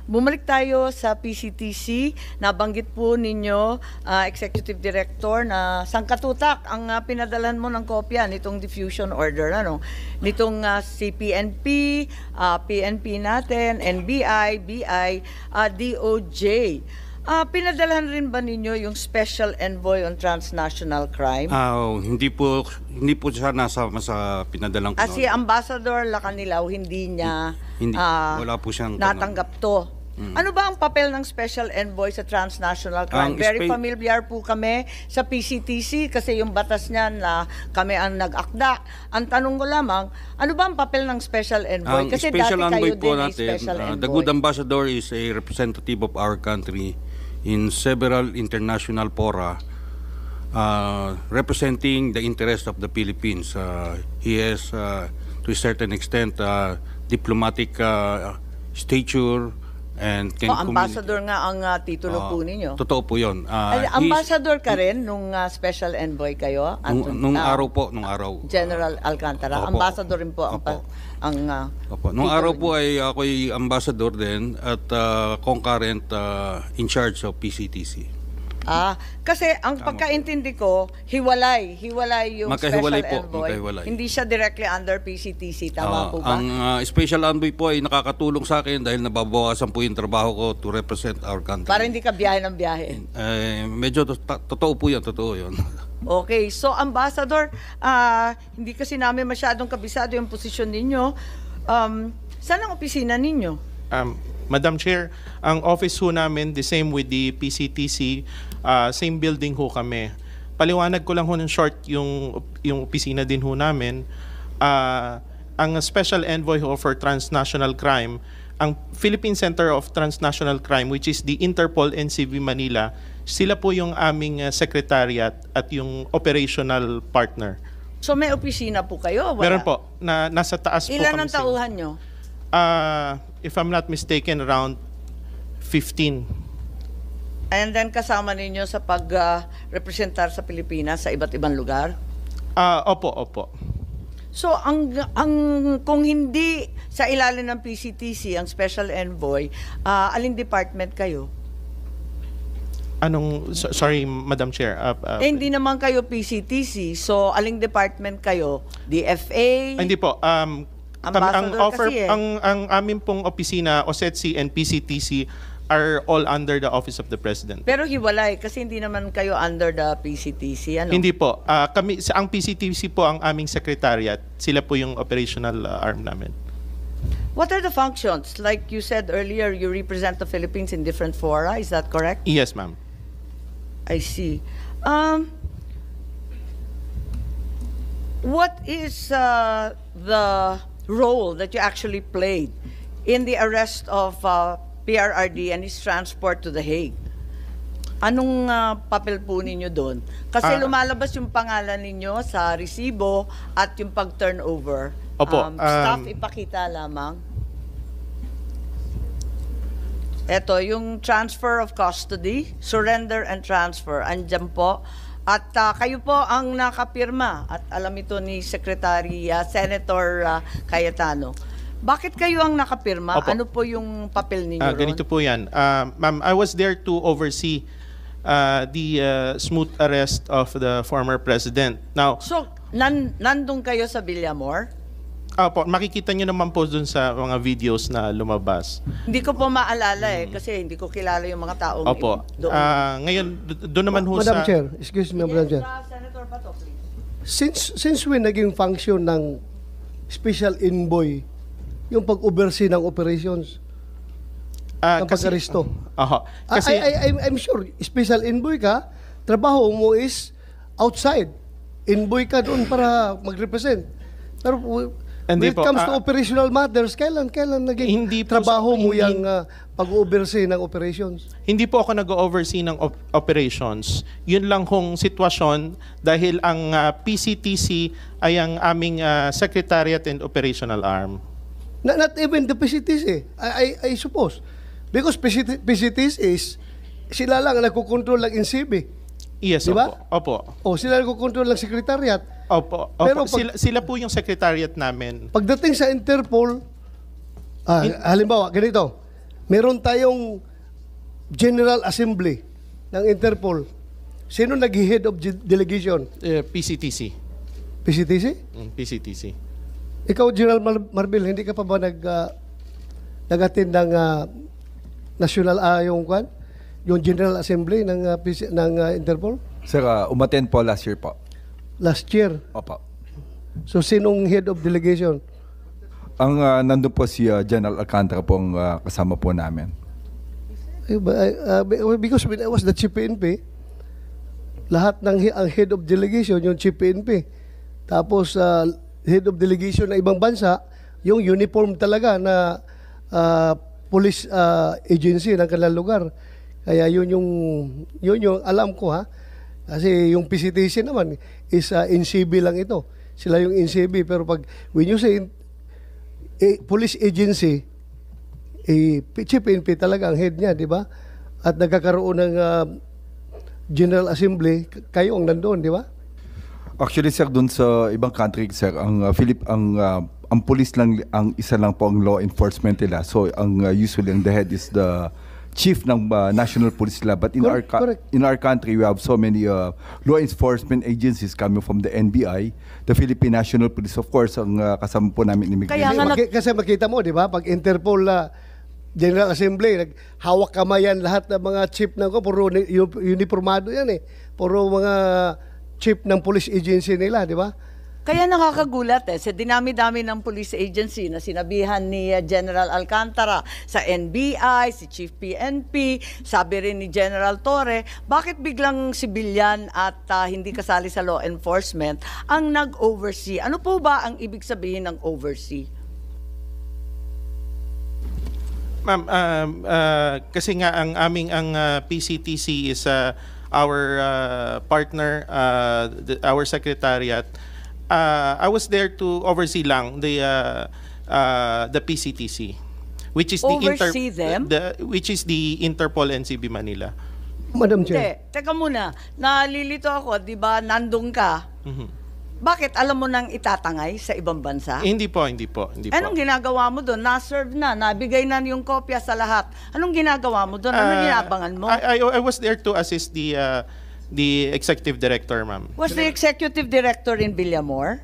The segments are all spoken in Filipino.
Bumalik tayo sa PCTC. Nabanggit po ninyo, Executive Director, na sangkatutak ang pinadalan mo ng kopya nitong diffusion order, nitong CPNP, PNP natin, NBI, BI, DOJ. Pinadalhan rin ba ninyo yung Special Envoy on Transnational Crime? Hindi po siya nasama sa pinadalang ko. Si Ambassador Lacanilaw, hindi niya wala po siyang natanggap to. Ano ba ang papel ng Special Envoy sa transnational crime? Very familiar po kami sa PCTC kasi yung batas niyan na kami ang nag-akda. Ang tanong ko lamang, ano ba ang papel ng Special Envoy? Kasi Special dati kayo Envoy po din ay natin, Special Envoy. the good ambassador is a representative of our country in several international fora representing the interest of the Philippines. He has, to a certain extent, diplomatic stature and can ambassador nga ang titulo po ninyo. Totoo po yun. Ambassador ka rin nung Special Envoy kayo? Nung araw po, General Alcantara. Opo. Ambassador rin po Opo. Nung araw po ay ako'y ambassador din at concurrent in charge of PCTC. Kasi ang pagkaintindi ko, hiwalay yung Special Envoy. Hindi siya directly under PCTC, tama po ba? Ang Special Envoy po ay nakakatulong sa akin dahil nababawasan po yung trabaho ko to represent our country. Para hindi ka biyahe ng biyahe. Medyo totoo po yan, totoo yun. Okay, so Ambassador, hindi kasi namin masyadong kabisado yung posisyon ninyo. Saan ang opisina ninyo? Madam Chair, ang office ho namin, the same with the PCTC, same building ho kami. Paliwanag ko lang ho ng short yung opisina din ho namin. Ang Special Envoy ho for Transnational Crime, ang Philippine Center of Transnational Crime, which is the Interpol NCV Manila, sila po yung aming secretariat at yung operational partner. So may opisina po kayo? Wala? Meron po, nasa taas po kami. Ilan ang tauhan nyo? If I'm not mistaken, around 15. And then kasama ninyo sa pag-representar sa Pilipinas sa iba't ibang lugar? Opo. So kung hindi sa ilalim ng PCTC ang Special Envoy, aling department kayo? Sorry, Madam Chair. Hindi naman kayo PCTC, so aling department kayo? DFA? Hindi po. Ang amin pong opisina, OSETC and PCTC are all under the Office of the President. Pero hiwalay kasi hindi naman kayo under the PCTC, ano? Hindi po. Ang PCTC po ang aming secretariat. Sila po yung operational arm namin. What are the functions? Like you said earlier, you represent the Philippines in different fora. Is that correct? Yes, ma'am. I see. What is the role that you actually played in the arrest of PRRD and his transport to The Hague? Anong papel po ninyo doon? Kasi lumalabas yung pangalan ninyo sa resibo at yung pag-turnover. Staff, ipakita lamang. Ito, yung transfer of custody, surrender and transfer. Andyan po. At kayo po ang nakapirma at alam ito ni Secretary Senator Cayetano. Bakit kayo ang nakapirma? Opo. Ano po yung papel ninyo ron? Ganito po yan. Ma'am, I was there to oversee the smooth arrest of the former president. Now, So, nandun kayo sa Villamor? makikita nyo naman po dun sa mga videos na lumabas. Hindi ko po maalala kasi hindi ko kilala yung mga taong Opo. doon. Ngayon, doon naman ho Madam sa... Chair, excuse me, Madam Chair. Senator Bato, please. Since when naging function ng Special Envoy yung pag-oversee ng operations, ng pag-aresto? Kasi, I'm sure, Special Envoy ka, trabaho mo is outside. Envoy ka doon para mag-represent. Pero when it comes to operational matters, kailan naging trabaho mo yung pag-oversee ng operations? Hindi po ako nag-oversee ng operations. Yun lang hong sitwasyon dahil ang PCTC ay ang aming secretariat and operational arm. Not even the PCTC, I suppose. Because PCTC is, sila lang ang nagkukontrol ng NCB. Yes, diba? Opo. Sila nagkukontrol ng secretariat. Opo. Pero sila po yung secretariat namin. Pagdating sa Interpol, halimbawa, ganito, meron tayong General Assembly ng Interpol. Sino nag-head of delegation? PCTC. PCTC? PCTC. Ikaw, General Marbil, hindi ka pa ba nag-attend ng national, yung General Assembly ng Interpol? Sir, umattend po last year po. Last year. Opo. So, sinong head of delegation? Ang nandun po si General Alcantara po ang kasama po namin. Because when I was the Chief PNP, lahat ng ang head of delegation, yung Chief PNP. Tapos, head of delegation ng ibang bansa, yung uniform talaga na police agency ng kanilang lugar. Kaya yun yung alam ko, ha. Kasi yung PCTC naman is NCB lang ito. Sila yung NCB. Pero when you say police agency, Chief PNP talaga ang head niya, di ba? At nagkakaroon ng General Assembly, kayo ang nandoon, di ba? Actually, sir, dun sa ibang country, sir, ang police lang, ang isa lang po ang law enforcement nila. So, usually, ang the head is the chief ng national police nila. But in our country, we have so many law enforcement agencies coming from the NBI, the Philippine National Police, of course, ang kasama po namin immigration. Kasi makita mo, di ba? Pag Interpol General Assembly, naghawak kamayan lahat ng mga chief ng puro uniformado yan eh. Puro mga chief ng police agency nila, di ba? Kaya nakakagulat sa dinami-dami ng police agency na sinabihan ni General Alcantara sa NBI, si Chief PNP, sabi rin ni General Torre, bakit biglang civilian at hindi kasali sa law enforcement ang nag-oversee? Ano po ba ang ibig sabihin ng oversee? Ma'am, kasi nga ang PCTC is our partner, our secretariat. I was there to oversee lang the PCTC, which is oversee them? Which is the Interpol NCB Manila. Madam Chair. Teka muna, nalilito ako, di ba, nandun ka? Bakit alam mo nang itatangay sa ibang bansa? Hindi po. Anong ginagawa mo doon? Na-serve na, nabigay na yung kopya sa lahat. Anong ginagawa mo doon? Anong ginabangan mo? I was there to assist the executive director, ma'am. Was the executive director in Villamor?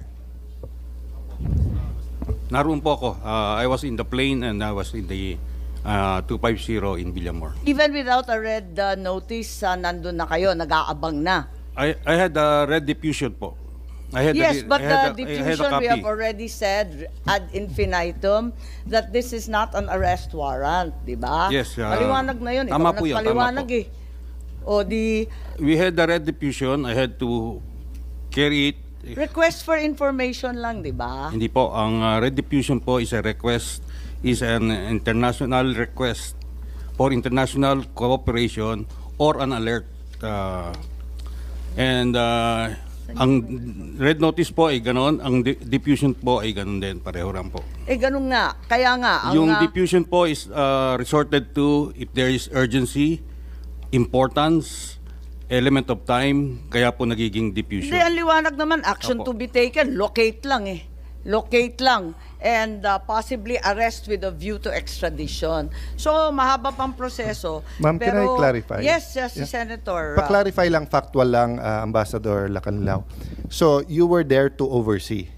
Naroon po ako. I was in the plane and I was in the 250 in Villamor. Even without a red notice, nandun na kayo, nag-aabang na. I had a red diffusion po. Yes, but the I had a diffusion, we copy. have already said ad infinitum that this is not an arrest warrant, di ba? Yes. Maliwanag na yun. Tama Ikaw po yun, nagpaliwanag tama po. We had the red diffusion. I had to carry it. Request for information lang, di ba? Hindi po. Ang red diffusion po is an international request for international cooperation or an alert. Ang red notice po ay ganoon, ang diffusion po ay ganoon din, pareho lang po. Ganun nga. Kaya nga. Yung diffusion po is resorted to if there is urgency, importance, element of time, kaya po nagiging diffusion. Hindi, ang liwanag naman, action to be taken, locate lang eh. Locate lang and possibly arrest with a view to extradition. So, mahaba pang proseso. Ma'am, can I clarify? Yes, si Senator. Pa-clarify lang, factual lang, Ambassador Lacanlao. So, you were there to oversee?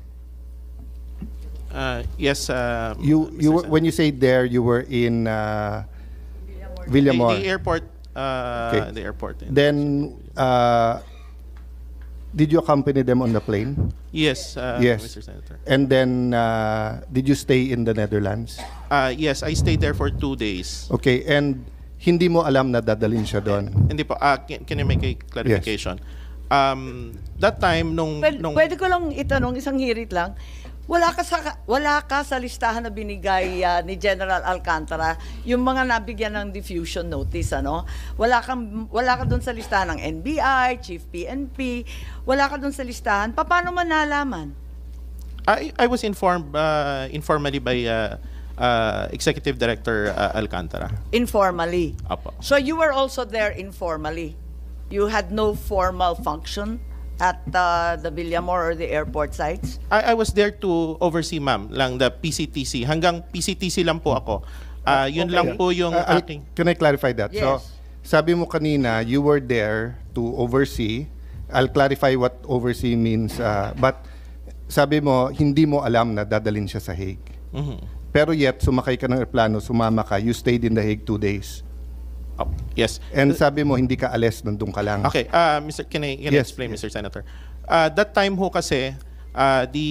Yes. When you say there, you were in Villamor. The airport. Okay. The airport. Then, did you accompany them on the plane? Yes, Yes. Mr. Senator. And then, did you stay in the Netherlands? Yes, I stayed there for 2 days. Okay, and hindi mo alam na dadalhin siya doon? Hindi po. Can I make a clarification? That time, Pwede ko lang itanong, isang hirit lang. Wala ka sa listahan na binigay ni General Alcantara, yung mga nabigyan ng diffusion notice, ano? Wala ka doon sa listahan ng NBI, Chief PNP, wala ka doon sa listahan. Paano man nalaman? I was informed informally by Executive Director Alcantara. Informally. Apo. So you were also there informally. You had no formal function at the Villamor or the airport sites? I was there to oversee, ma'am, lang the PCTC. Hanggang PCTC lang po ako. Yun lang po yung aking... Can I clarify that? Yes. So, sabi mo kanina, you were there to oversee. I'll clarify what oversee means. But sabi mo, hindi mo alam na dadalhin siya sa Hague. Pero yet, sumakay ka ng aeroplano, sumama ka, you stayed in The Hague 2 days. Oh, yes. And sabi mo, hindi ka alis, nandun ka lang. Okay, can I Yes, explain, yes. Mr. Senator? That time ho kasi, the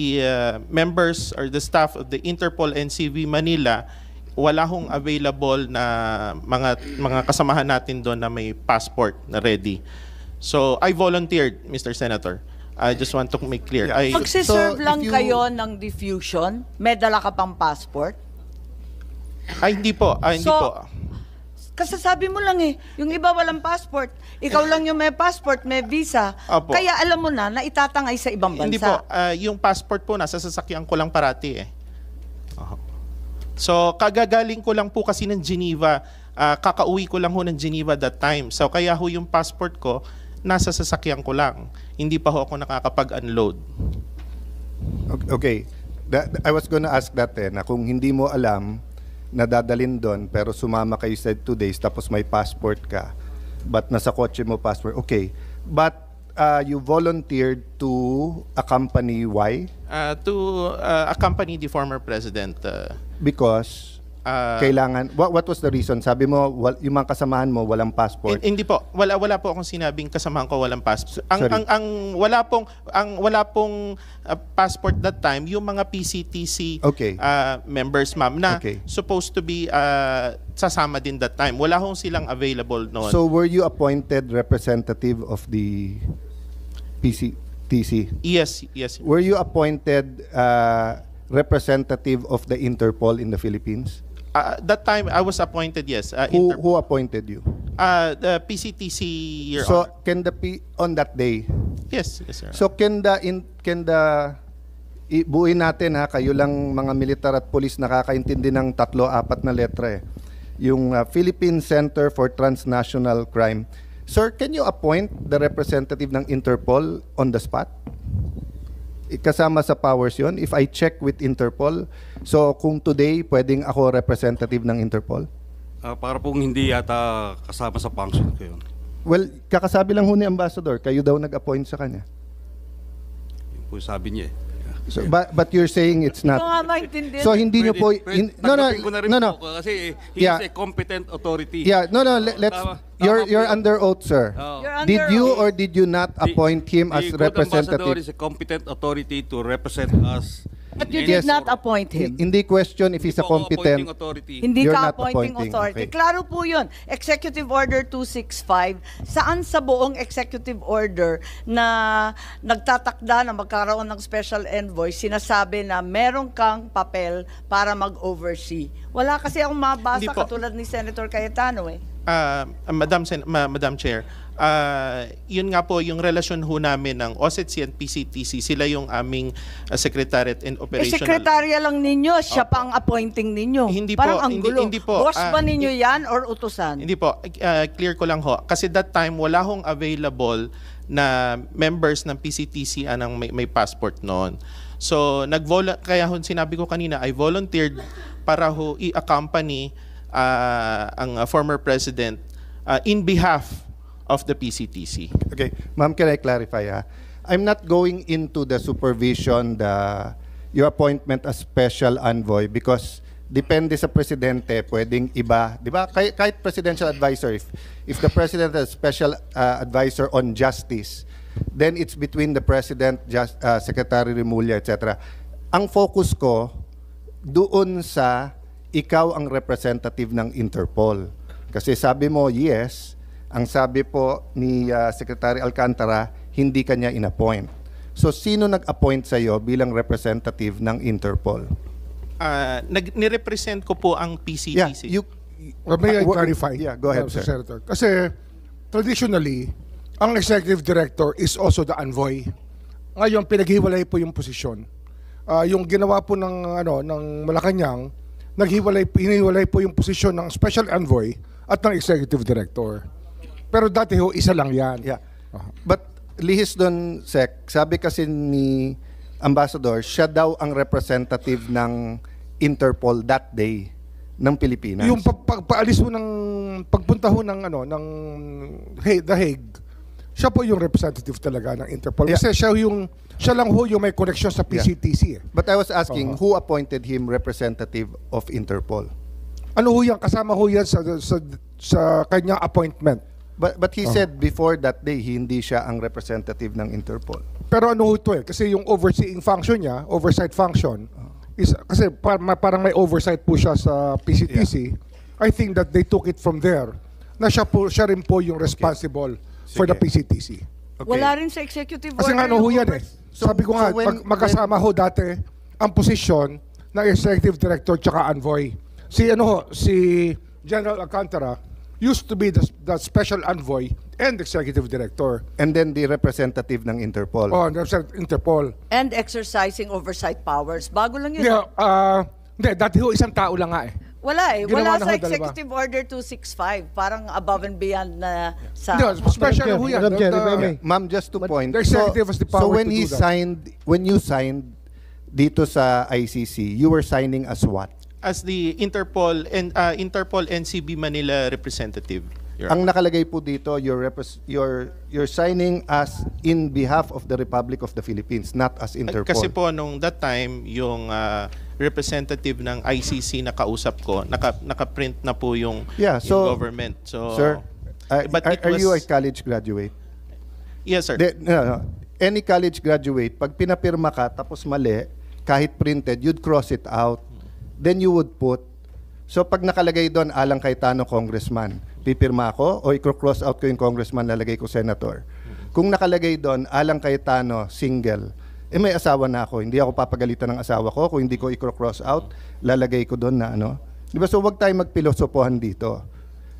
members or the staff of the Interpol NCV Manila, wala hong available na mga kasamahan natin doon na may passport na ready. So, I volunteered, Mr. Senator. I just want to make clear. Yeah. Magsiserve So, lang if you- kayo ng diffusion? May dala ka pang passport? Hindi po. Hindi So, po. Kasi sabi mo lang yung iba walang passport. Ikaw lang yung may passport, may visa. Opo. Kaya alam mo na itatangay sa ibang bansa. Hindi po. Yung passport po, nasa sasakyan ko lang parati eh. So, kagagaling ko lang po kasi ng Geneva. Kakauwi ko lang ho ng Geneva that time. So, kaya ho yung passport ko, nasa sasakyan ko lang. Hindi pa ho ako nakakapag-unload. Okay. I was gonna ask that na kung hindi mo alam na dadalhin doon pero sumama kayo sa 2 days tapos may passport ka but nasa kotse mo passport, okay. But you volunteered to accompany, why? To accompany the former president. Because kailangan, what was the reason? Sabi mo, yung mga kasamahan mo walang passport. Hindi po. Wala po akong sinabing kasamahan ko walang passport. Sorry. Wala pong passport that time yung mga PCTC Okay. members, ma'am, na Okay. supposed to be sasama din that time. Wala hong silang available noon. So were you appointed representative of the PCTC? yes. Were you appointed representative of the Interpol in the Philippines? That time I was appointed, yes. Who appointed you? The PCTC, Your So Honor. can the on that day? Yes, sir. So can buuin natin kayo lang mga militar at pulis nakakaintindi ng 3-4 na letra Yung Philippine Center for Transnational Crime. Sir, can you appoint the representative ng Interpol on the spot? Kasama sa powers yon. If I check with Interpol, so kung today pwedeng ako representative ng Interpol? Para pong hindi yata kasama sa function ko yun. Well, kakasabi lang ho ni Ambassador, kayo daw nag-appoint sa kanya. Yun po sabi niya So, but you're saying it's Ito nga not. maintindihan. So hindi nyo po Tanggapin ko na rin no. po kasi he Yeah. is a competent authority. Yeah, no, let's Tama you're po yun. under oath, sir. You're under Did you oath. or did you not appoint him as The good ambassador representative? is a competent authority to represent us. But you Yes. did not appoint him. Hindi question if he's a competent. Authority. Hindi You're ka not appointing appointing, authority. okay. Klaro po yun. Executive Order 265, saan sa buong executive order na nagtatakda na magkaroon ng special envoy, sinasabi na meron kang papel para mag-oversee. Wala kasi akong mabasa Hindi po. katulad ni Senator Cayetano Madam Chair, yun nga po yung relasyon ho namin ng OSCE and PCTC. Sila yung aming secretariat and operational. sekretarya lang ninyo, siya pa ang appointing ninyo. Hindi Parang po, ang hindi- gulo. hindi po. Boss ba ninyo yan or utusan? Hindi po, clear ko lang ho. Kasi that time, wala hong available na members ng PCTC anang may passport noon. So, kaya ho sinabi ko kanina, I volunteered para ho i-accompany ang former president in behalf of the PCTC. Okay, ma'am, can I clarify? I'm not going into the supervision, your appointment as special envoy because depende sa presidente, pwedeng iba, di ba? Kahit presidential advisor, if the president has special advisor on justice, then it's between the president, Secretary Remulla, etc. Ang focus ko doon sa ikaw ang representative ng Interpol. Kasi sabi mo, yes, ang sabi po ni Secretary Alcantara, hindi kanya in-appoint. So, sino nag-appoint sa iyo bilang representative ng Interpol? Nirepresent ko po ang PCTC. May I clarify? Yeah, go ahead, Mr. sir. Senator. Kasi traditionally, ang executive director is also the envoy. Ngayon, pinaghiwalay po yung posisyon. Yung ginawa po ng Malacanang, hiniwalay po yung posisyon ng special envoy at ng executive director. Pero dati ho, isa lang yan. Yeah. But lihis doon, Sec, sabi kasi ni Ambassador, siya daw ang representative ng Interpol that day ng Pilipinas. Yung pagpaalis mo ng pagpunta ho ng The Hague, siya po yung representative talaga ng Interpol. Yeah. Kasi siya lang ho yung may connection sa PCTC. Eh. But I was asking, who appointed him representative of Interpol? Ano ho yan? Kasama ho yan sa kanyang appointment. But he said before that day, hindi siya ang representative ng Interpol. Pero ano ho ito eh? Kasi yung overseeing function niya, oversight function, is, kasi parang may oversight po siya sa PCTC. I think that they took it from there na siya rin po yung responsible for the PCTC. Okay. Wala rin sa executive Kasi order. nga ano ho yan eh. So- Sabi ko nga, so when- magkasama ho dati ang posisyon ng executive director tsaka envoy. Si General Alcantara used to be the special envoy and executive director. And then the representative ng Interpol. Oh, Interpol. And exercising oversight powers. Bago lang yun. Hindi, dati ho isang tao lang nga eh. Wala eh. Ginawa Wala na sa ho, dalawa. Executive Order 265. Parang above and beyond na sa... Hindi, special ho yan. Madam Chair, if I may. Ma'am, just to point. the executive has the power when to he do that. when you signed dito sa ICC, you were signing as what? As the Interpol and Interpol NCB Manila representative. Your Ang nakalagay po dito, you're signing as in behalf of the Republic of the Philippines, not as Interpol. Kasi po nung that time, yung representative ng ICC na kausap ko, naka-print na po yung, Yeah, yung so, government. So, Sir, but it are you a was- college graduate? Yes, sir. No. Any college graduate, pag pinapirma ka tapos mali, kahit printed, you'd cross it out. Then you would put. So pag nakalagay doon, Alang Cayetano, congressman, pipirma ako o i-cross out ko yung congressman, lalagay ko senator. Kung nakalagay doon, Alang Cayetano, single, may asawa na ako. Hindi ako papagalitan ng asawa ko. Kung hindi ko i-cross out, lalagay ko doon na ano. Di ba? So wag tayo magpilosopohan dito.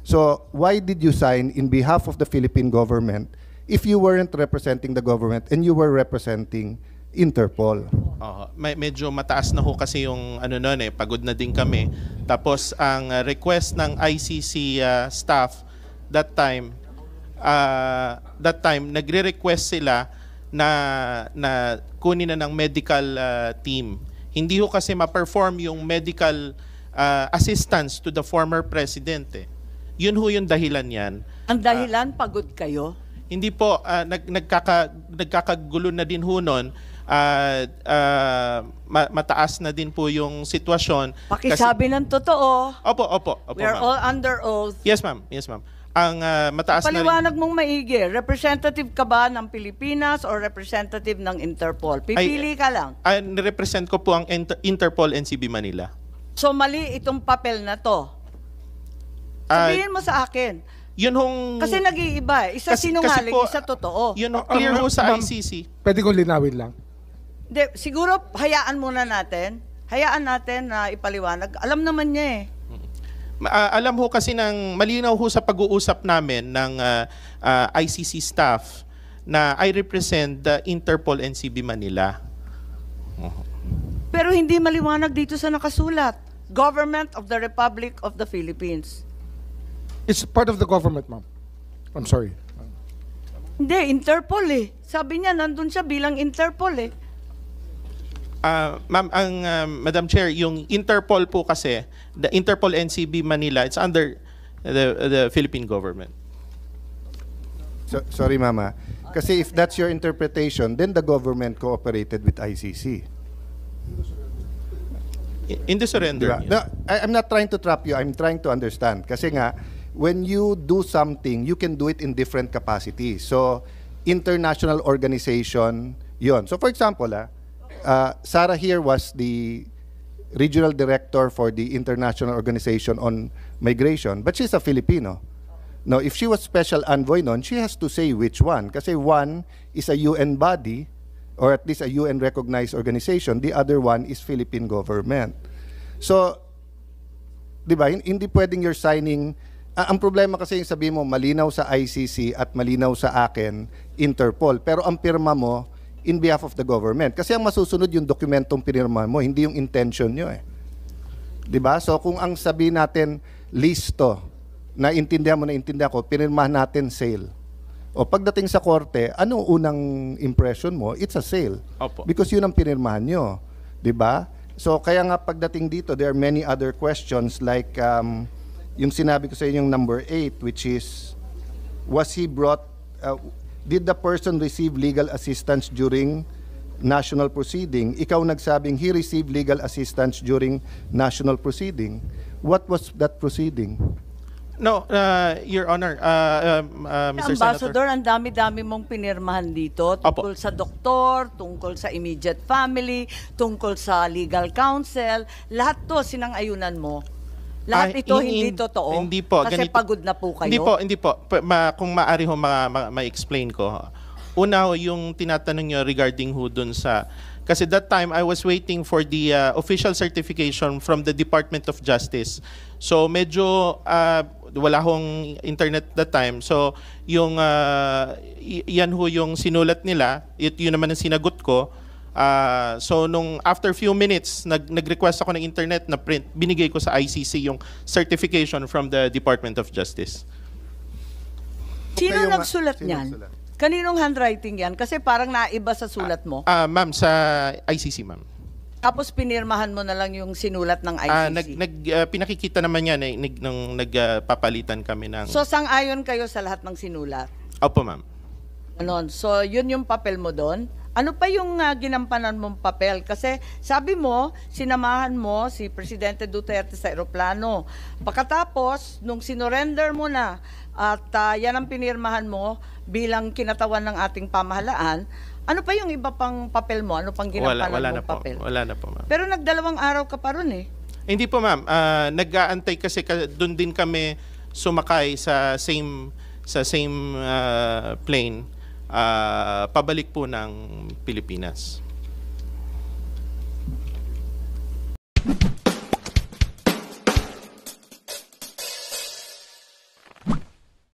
So why did you sign in behalf of the Philippine government if you weren't representing the government and you were representing Interpol? Medyo mataas na ho kasi yung ano noon eh, pagod na din kami. Tapos ang request ng ICC staff that time nagre-request sila na kunin na ng medical team. Hindi ho kasi ma-perform yung medical assistance to the former president eh. Yun ho yung dahilan yan. Ang dahilan, pagod kayo. Hindi po, nagkakagulo na din ho nun. Mataas na din po yung sitwasyon. Pakisabi ng totoo. Opo, We're ma'am. all under oath. Yes, ma'am. Ang mataas na rin. Paliwanag mong maigi. Representative ka ba ng Pilipinas or representative ng Interpol? Pipili ka lang. Nirepresent ko po ang Interpol NCB Manila. So mali itong papel na to. Sabihin mo sa akin. Yun hong... Kasi nag-iiba. Isa sinungaling, isa totoo. Yun ang clear ho sa Ma'am, ICC. Pwede kong linawin lang. Hindi, siguro hayaan muna natin. Hayaan natin na ipaliwanag. Alam naman niya eh. Alam ho kasi ng malinaw ho sa pag-uusap namin ng ICC staff na I represent the Interpol NCB Manila. Pero hindi maliwanag dito sa nakasulat. Government of the Republic of the Philippines. It's part of the government, ma'am. I'm sorry. Hindi, Interpol eh. Sabi niya, nandun siya bilang Interpol eh. Ma'am, Madam Chair, yung Interpol po kasi, the Interpol NCB Manila, it's under the Philippine government. Sorry, Mama. Kasi if that's your interpretation, then the government cooperated with ICC. In the surrender. Diba? No, I'm not trying to trap you. I'm trying to understand. Kasi nga, when you do something, you can do it in different capacities. So, international organization, yon. So, for example, Sarah here was the regional director for the International Organization on Migration, but she's a Filipino. Now, if she was special envoy nun, she has to say which one. Kasi one is a UN body, or at least a UN-recognized organization. The other one is Philippine government. So, di ba, hindi pwedeng you're signing. Ang problema kasi yung sabi mo, malinaw sa ICC at malinaw sa akin, Interpol. Pero ang pirma mo, in behalf of the government. Kasi ang masusunod yung dokumentong pinirma mo, hindi yung intention nyo eh. Di ba? So, kung ang sabi natin, listo, naintindihan ko, pinirmahan natin sale. O pagdating sa korte, ano unang impression mo? It's a sale. Opo. Because yun ang pinirmahan nyo. Di ba? So kaya nga pagdating dito, there are many other questions like yung sinabi ko sa inyo yung number 8, which is, was he brought, did the person receive legal assistance during national proceeding? Ikaw nagsabing he received legal assistance during national proceeding. What was that proceeding? No, Your Honor, Mr. Ambassador, Senator. ang dami-dami mong pinirmahan dito tungkol sa doktor, tungkol sa immediate family, tungkol sa legal counsel. Lahat to sinang-ayunan mo. Lahat ito hindi totoo. Hindi po. Kasi pagod na po kayo. Hindi po. Kung maaari ho, ma-explain ko. Una ho, yung tinatanong nyo regarding ho dun sa... Kasi that time, I was waiting for the official certification from the Department of Justice. So medyo wala hong internet that time. So yung yan ho yung sinulat nila, yun naman ang sinagot ko. So nung after few minutes, nag-request ako ng internet na print, binigay ko sa ICC yung certification from the Department of Justice. Sino nagsulat niyan? Kaninong handwriting yan? Kasi parang naiba sa sulat mo. Ma'am, sa ICC, ma'am. Tapos pinirmahan mo na lang yung sinulat ng ICC. Pinakikita naman yan nung nagpapalitan kami ng... So sang-ayon kayo sa lahat ng sinulat? Opo, ma'am. Ganon. So yun yung papel mo doon? Ano pa yung ginampanan mong papel? Kasi sabi mo, sinamahan mo si Presidente Duterte sa eroplano. Pagkatapos, nung sinorender mo na at yan ang pinirmahan mo bilang kinatawan ng ating pamahalaan, ano pa yung iba pang papel mo? Ano pang ginampanan mong papel? Wala na po, ma'am. Pero nagdalawang araw ka pa ron eh. Hindi po, ma'am. Nag-aantay kasi doon din kami sumakay sa same plane pabalik po ng Pilipinas.